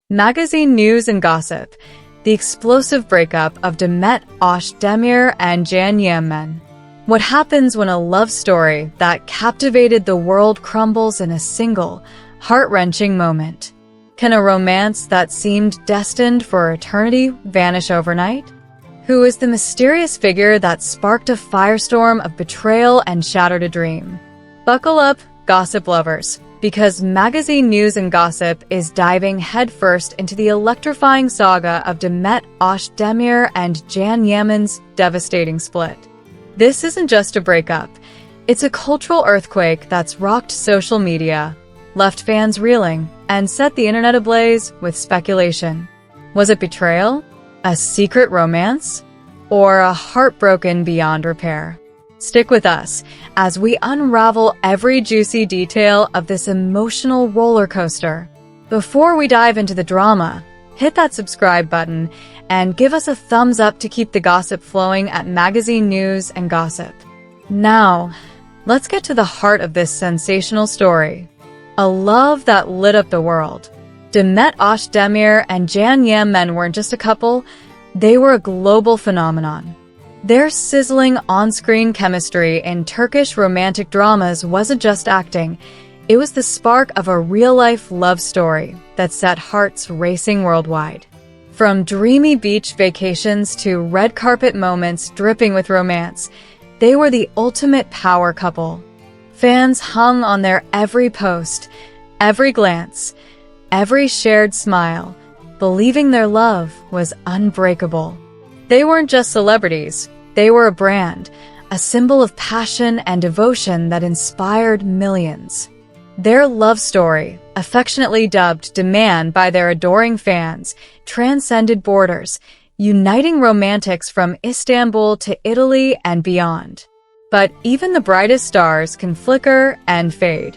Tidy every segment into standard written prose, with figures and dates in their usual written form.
Magazine news and gossip. The explosive breakup of Demet Özdemir and Yaman. What happens when a love story that captivated the world crumbles in a single, heart-wrenching moment? Can a romance that seemed destined for eternity vanish overnight? Who is the mysterious figure that sparked a firestorm of betrayal and shattered a dream? Buckle up, gossip lovers, because magazine news and gossip is diving headfirst into the electrifying saga of Demet Özdemir and Yaman's devastating split. This isn't just a breakup. It's a cultural earthquake that's rocked social media, left fans reeling, and set the internet ablaze with speculation. Was it betrayal? A secret romance? Or a heartbroken beyond repair? Stick with us as we unravel every juicy detail of this emotional roller coaster. Before we dive into the drama, hit that subscribe button and give us a thumbs up to keep the gossip flowing at Magazine News and Gossip. Now, let's get to the heart of this sensational story. A love that lit up the world. Demet Özdemir and Yaman weren't just a couple, they were a global phenomenon. Their sizzling on-screen chemistry in Turkish romantic dramas wasn't just acting, it was the spark of a real-life love story that set hearts racing worldwide. From dreamy beach vacations to red carpet moments dripping with romance, they were the ultimate power couple. Fans hung on their every post, every glance, every shared smile, believing their love was unbreakable. They weren't just celebrities, they were a brand, a symbol of passion and devotion that inspired millions. Their love story, affectionately dubbed Demet by their adoring fans, transcended borders, uniting romantics from Istanbul to Italy and beyond. But even the brightest stars can flicker and fade.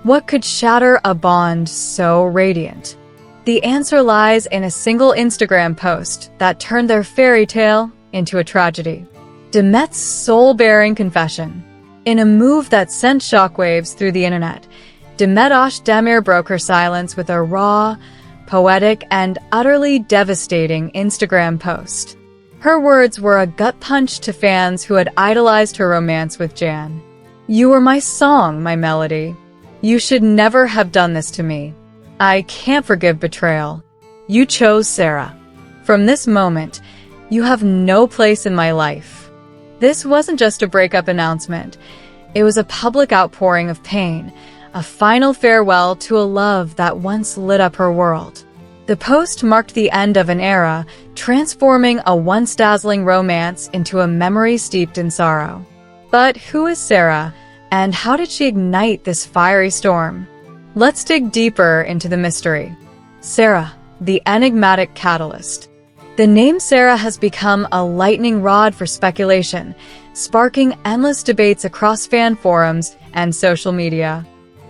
What could shatter a bond so radiant? The answer lies in a single Instagram post that turned their fairy tale into a tragedy. Demet's soul-bearing confession. In a move that sent shockwaves through the internet, Demet Özdemir broke her silence with a raw, poetic, and utterly devastating Instagram post. Her words were a gut punch to fans who had idolized her romance with Jan. "You were my song, my melody. You should never have done this to me. I can't forgive betrayal. You chose Sarah. From this moment, you have no place in my life." This wasn't just a breakup announcement. It was a public outpouring of pain, a final farewell to a love that once lit up her world. The post marked the end of an era, transforming a once dazzling romance into a memory steeped in sorrow. But who is Sarah, and how did she ignite this fiery storm? Let's dig deeper into the mystery. Sarah, the enigmatic catalyst. The name Sarah has become a lightning rod for speculation, sparking endless debates across fan forums and social media.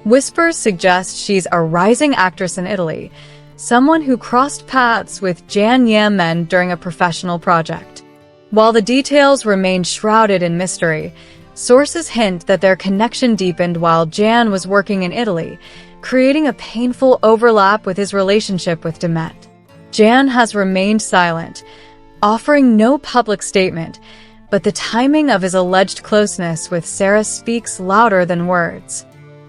Whispers suggest she's a rising actress in Italy, someone who crossed paths with Yaman during a professional project. While the details remain shrouded in mystery, sources hint that their connection deepened while Jan was working in Italy, creating a painful overlap with his relationship with Demet. Jan has remained silent, offering no public statement, but the timing of his alleged closeness with Sarah speaks louder than words.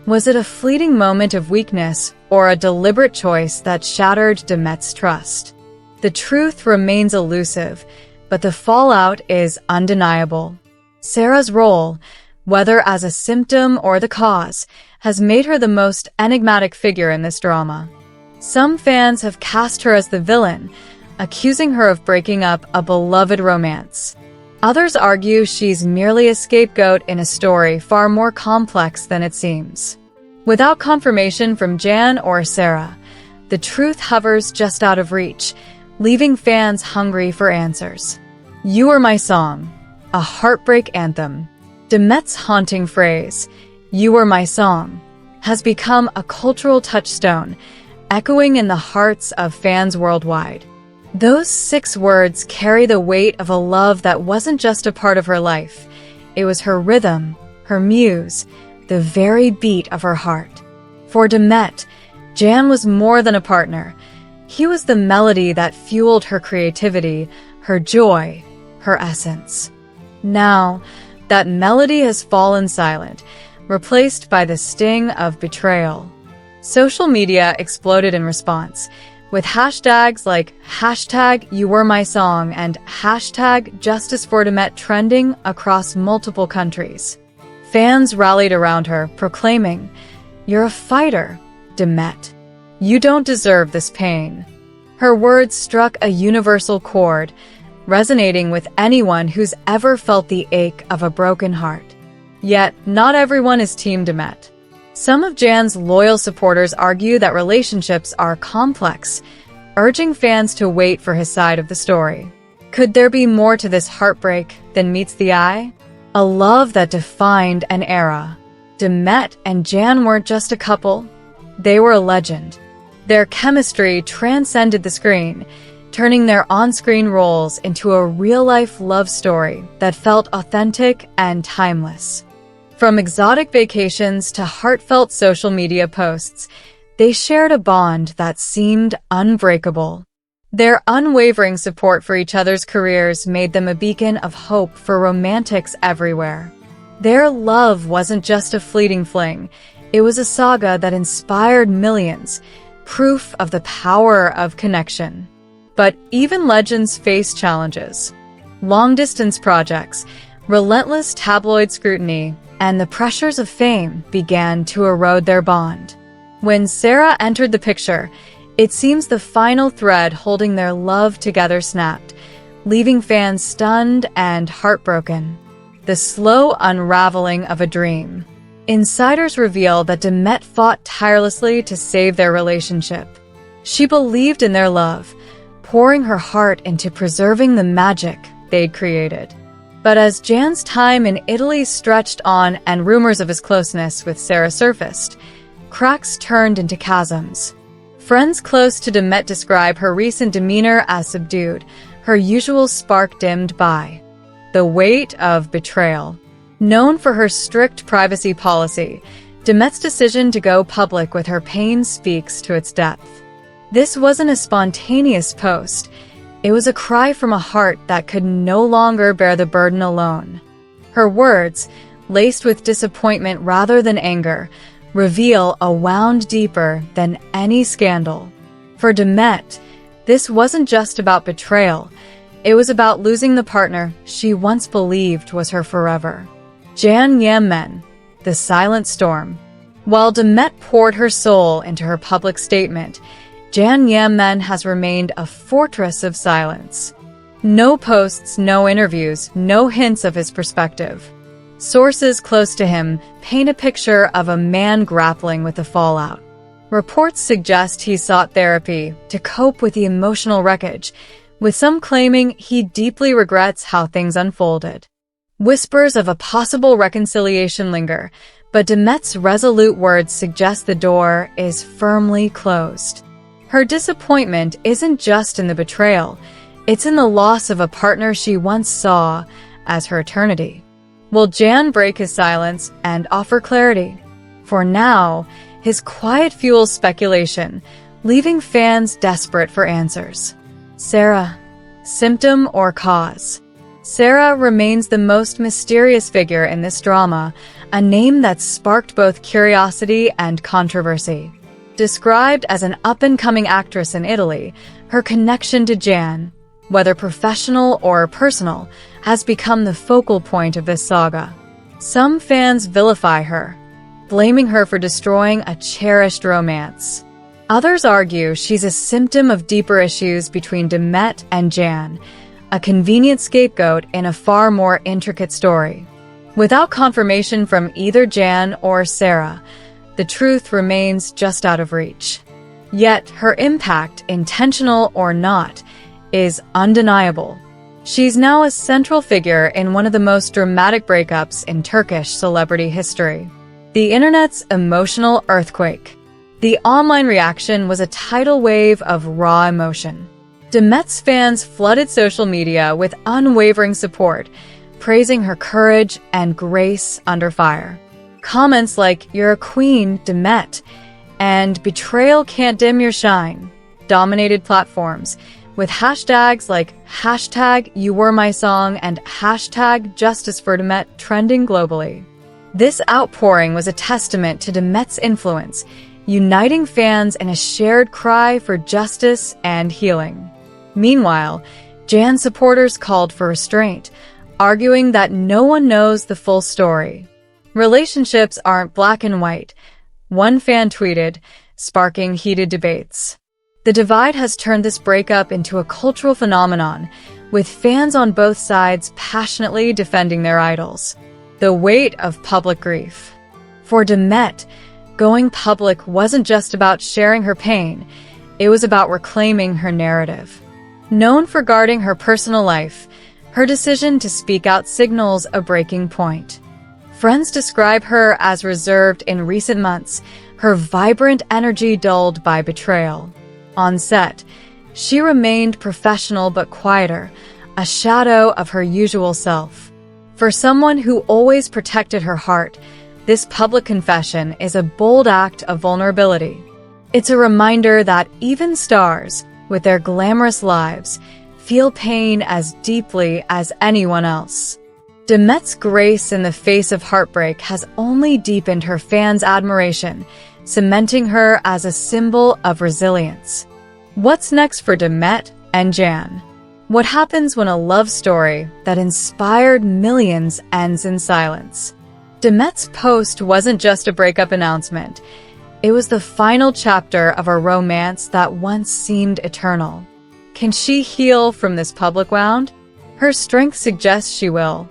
Was it a fleeting moment of weakness or a deliberate choice that shattered Demet's trust? The truth remains elusive, but the fallout is undeniable. Sarah's role, whether as a symptom or the cause, has made her the most enigmatic figure in this drama. Some fans have cast her as the villain, accusing her of breaking up a beloved romance. Others argue she's merely a scapegoat in a story far more complex than it seems. Without confirmation from Jan or Sarah, the truth hovers just out of reach, leaving fans hungry for answers. "You are my song," a heartbreak anthem. Demet's haunting phrase, "You are my song," has become a cultural touchstone, echoing in the hearts of fans worldwide. Those 6 words carry the weight of a love that wasn't just a part of her life. It was her rhythm, her muse, the very beat of her heart. For Demet, Jan was more than a partner. He was the melody that fueled her creativity, her joy, her essence. Now, that melody has fallen silent, replaced by the sting of betrayal. Social media exploded in response, with hashtags like #YouWereMySong and #JusticeForDemet trending across multiple countries. Fans rallied around her, proclaiming, "You're a fighter, Demet. You don't deserve this pain." Her words struck a universal chord, resonating with anyone who's ever felt the ache of a broken heart. Yet, not everyone is Team Demet. Some of Jan's loyal supporters argue that relationships are complex, urging fans to wait for his side of the story. Could there be more to this heartbreak than meets the eye? A love that defined an era. Demet and Jan weren't just a couple, they were a legend. Their chemistry transcended the screen, turning their on-screen roles into a real-life love story that felt authentic and timeless. From exotic vacations to heartfelt social media posts, they shared a bond that seemed unbreakable. Their unwavering support for each other's careers made them a beacon of hope for romantics everywhere. Their love wasn't just a fleeting fling, it was a saga that inspired millions, proof of the power of connection. But even legends face challenges. Long-distance projects, relentless tabloid scrutiny, and the pressures of fame began to erode their bond. When Sarah entered the picture, it seems the final thread holding their love together snapped, leaving fans stunned and heartbroken. The slow unraveling of a dream. Insiders reveal that Demet fought tirelessly to save their relationship. She believed in their love, pouring her heart into preserving the magic they'd created. But as Jan's time in Italy stretched on and rumors of his closeness with Sarah surfaced, cracks turned into chasms. Friends close to Demet describe her recent demeanor as subdued, her usual spark dimmed by the weight of betrayal. Known for her strict privacy policy, Demet's decision to go public with her pain speaks to its depth. This wasn't a spontaneous post. It was a cry from a heart that could no longer bear the burden alone. Her words, laced with disappointment rather than anger, reveal a wound deeper than any scandal. For Demet, this wasn't just about betrayal. It was about losing the partner she once believed was her forever. Yaman, the silent storm. While Demet poured her soul into her public statement, Yaman has remained a fortress of silence. No posts, no interviews, no hints of his perspective. Sources close to him paint a picture of a man grappling with the fallout. Reports suggest he sought therapy to cope with the emotional wreckage, with some claiming he deeply regrets how things unfolded. Whispers of a possible reconciliation linger, but Demet's resolute words suggest the door is firmly closed. Her disappointment isn't just in the betrayal, it's in the loss of a partner she once saw as her eternity. Will Jan break his silence and offer clarity? For now, his quiet fuels speculation, leaving fans desperate for answers. Sarah, symptom or cause? Sarah remains the most mysterious figure in this drama, a name that sparked both curiosity and controversy. Described as an up-and-coming actress in Italy, her connection to Jan, whether professional or personal, has become the focal point of this saga. Some fans vilify her, blaming her for destroying a cherished romance. Others argue she's a symptom of deeper issues between Demet and Jan, a convenient scapegoat in a far more intricate story. Without confirmation from either Jan or Sarah, the truth remains just out of reach. Yet her impact, intentional or not, is undeniable. She's now a central figure in one of the most dramatic breakups in Turkish celebrity history. The internet's emotional earthquake. The online reaction was a tidal wave of raw emotion. Demet's fans flooded social media with unwavering support, praising her courage and grace under fire. Comments like, "You're a queen, Demet," and "Betrayal can't dim your shine" dominated platforms, with hashtags like #YouWereMySong and #JusticeForDemet trending globally. This outpouring was a testament to Demet's influence, uniting fans in a shared cry for justice and healing. Meanwhile, Jan supporters called for restraint, arguing that no one knows the full story. Relationships aren't black and white, one fan tweeted, sparking heated debates. The divide has turned this breakup into a cultural phenomenon, with fans on both sides passionately defending their idols. The weight of public grief. For Demet, going public wasn't just about sharing her pain, it was about reclaiming her narrative. Known for guarding her personal life, her decision to speak out signals a breaking point. Friends describe her as reserved in recent months, her vibrant energy dulled by betrayal. On set, she remained professional but quieter, a shadow of her usual self. For someone who always protected her heart, this public confession is a bold act of vulnerability. It's a reminder that even stars, with their glamorous lives, feel pain as deeply as anyone else. Demet's grace in the face of heartbreak has only deepened her fans' admiration, cementing her as a symbol of resilience. What's next for Demet and Jan? What happens when a love story that inspired millions ends in silence? Demet's post wasn't just a breakup announcement. It was the final chapter of a romance that once seemed eternal. Can she heal from this public wound? Her strength suggests she will,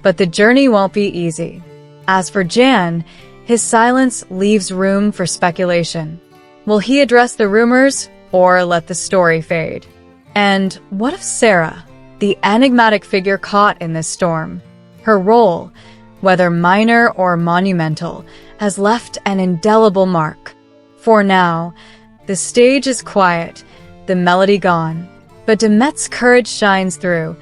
but the journey won't be easy. As for Jan, his silence leaves room for speculation. Will he address the rumors or let the story fade? And what of Sarah, the enigmatic figure caught in this storm? Her role, whether minor or monumental, has left an indelible mark. For now, the stage is quiet, the melody gone, but Demet's courage shines through,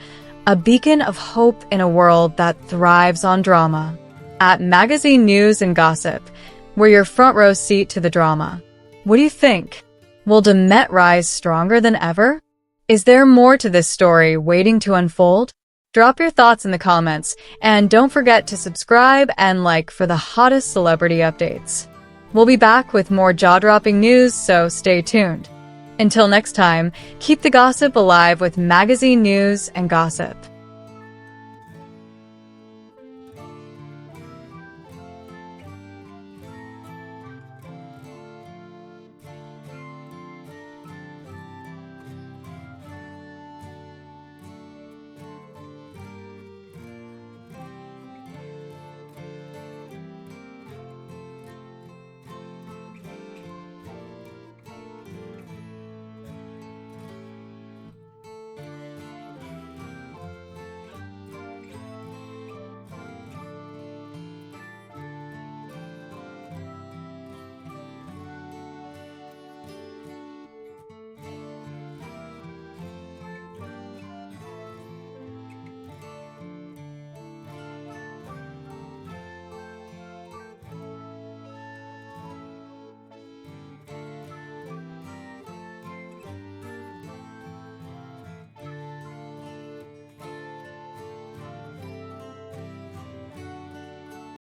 a beacon of hope in a world that thrives on drama. At Magazine News and Gossip, we're your front row seat to the drama. What do you think? Will Demet rise stronger than ever? Is there more to this story waiting to unfold? Drop your thoughts in the comments, and don't forget to subscribe and like for the hottest celebrity updates. We'll be back with more jaw-dropping news, so stay tuned. Until next time, keep the gossip alive with Magazine News and Gossip.